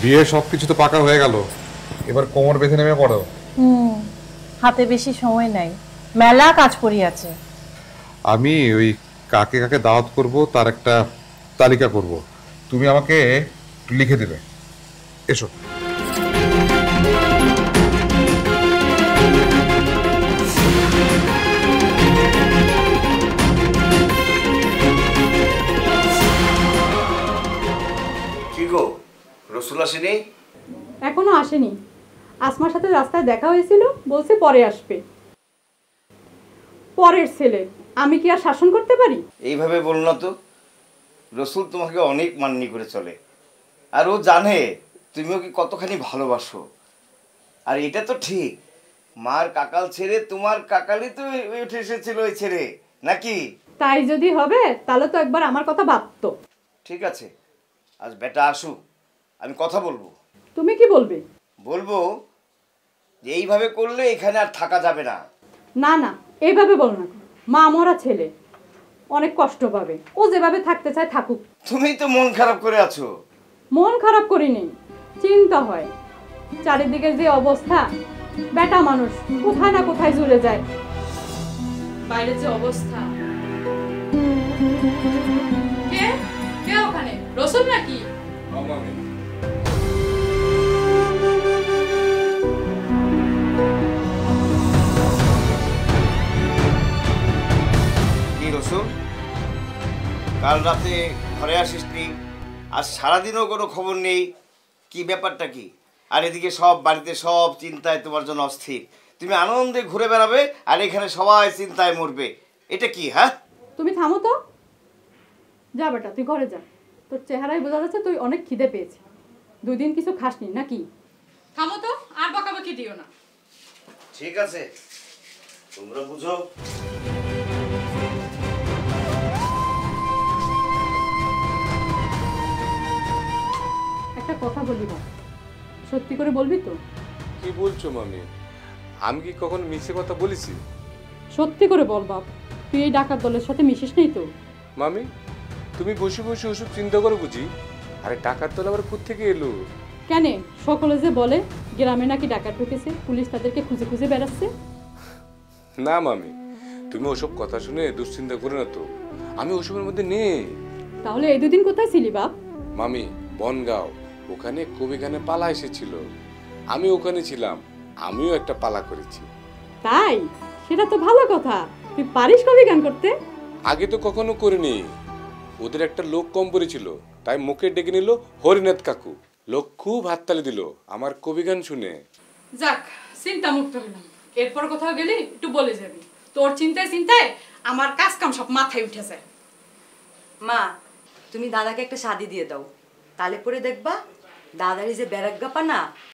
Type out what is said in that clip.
বিয়ে সবকিছু তো পাকা হয়ে গেল, এবার কোমর বেঁধে নেমে পড়ো। হাতে বেশি সময় নাই, মেলা কাজ পড়ি আছে। আমি ওই কাকে কাকে দাওয়াত করব তার একটা তালিকা করব, তুমি আমাকে লিখে দেবে। এসো। কি গো, রসুল আসেনি? এখনো আসেনি। আসমার সাথে রাস্তায় দেখা হয়েছিল, বলছে পরে আসবে। পরের ছেলে, আমি কি আর শাসন করতে পারি? এইভাবে বল না তো। রসুল তোমাকে অনেক মান্যি করে চলে, আর ও জানে তুমি ওকে কতখানি ভালোবাসো। আর এটা তো ঠিক, মার কাকাল ছেড়ে তোমার কাকালই তো উঠে এসেছিল ওই ছেড়ে, নাকি? তাই যদি হবে তাহলে তো একবার আমার কথা ভাবতো। ঠিক আছে, আজ বেটা আসুক, আমি কথা বলবো। তুমি কি বলবে? বলবো যে এইভাবে করলে এখানে আর থাকা যাবে না। না না, এইভাবে বলো না। মা মরা ছেলে, অনেক কষ্ট পাবে। ও যেভাবে থাকতে চায় থাকুক। তুমি তো মন খারাপ করে আছো। মন খারাপ করিনি, চিন্তা হয়। চারিদিকে যে অবস্থা, বেটা মানুষ কোথায় না কোথায় জুড়ে যায়। বাইরে যে অবস্থা। কে কে ওখানে? রসুল নাকি? কি রসুল, কাল রাতে ঘরে আসিসনি, আজ সারাদিনও কোনো খবর নেই, কি ব্যাপারটা কি? আর এদিকে সব বাড়িতে সব চিন্তায় তোমার জন্য অস্থির, তুমি আনন্দে ঘুরে বেড়াবে আর এখানে সবাই চিন্তায় মরবে, এটা কি? হ্যাঁ, তুমি থামো তো। যা বেটা, তুই ঘরে যা। তোর চেহারায় বোঝা যাচ্ছে তুই অনেক খিদে পেয়েছিস। 2 দিন কিছু খাসনি নাকি? থামো তো, আর বকাবকি দিও না। ঠিক আছে, তোমরা বুঝো। একটা কথা বলি না, সত্যি করে বলবি তো? কি বলছো মামি? আমি কি কখনো মিছে কথা বলেছি? সত্যি করে বল বাপ, তুই এই ডাকাত দলের সাথে মিশিস নেই তো? মামি, তুমি বসে বসে ওসব চিন্তা করো বুঝি? আরে টাকার তোলা আবার কোত্থেকে এলো? কেন, সকলে যে বলে গ্রামে নাকি ডাকাত ঢুকেছে, পুলিশ তাদেরকে খুঁজে খুঁজে বেড়াচ্ছে। না মামি, তুমি ওসব কথা শুনে দুশ্চিন্তা করো না তো, আমি ওসবের মধ্যে নেই। তাহলে এই 2 দিন কোথায় ছিলি বাপ? মামি, বনগাঁও, ওখানে কবি গানে পালা এসেছিল, আমি ওখানে ছিলাম, আমিও একটা পালা করেছি। তাই? সেটা তো ভালো কথা। তুই পারিস কবি গান করতে? আগে তো কখনো করিনি। ওদের একটা লোক কম পড়েছিল, তাই মুখে ডেকে নিল হরিনাথ কাকু। লোক খুব হাততালি দিল আমার কবি গান শুনে। যাক, চিন্তা মুক্ত হলাম। এরপর কোথাও গেলি একটু বলে যাবি। তোর চিন্তায় চিন্তায় আমার কাজ কাম সব মাথায় উঠে যায়। মা, তুমি দাদাকে একটা শাদি দিয়ে দাও, তাহলে পরে দেখবা দাদার এই যে ব্যারাগ্গাপা না,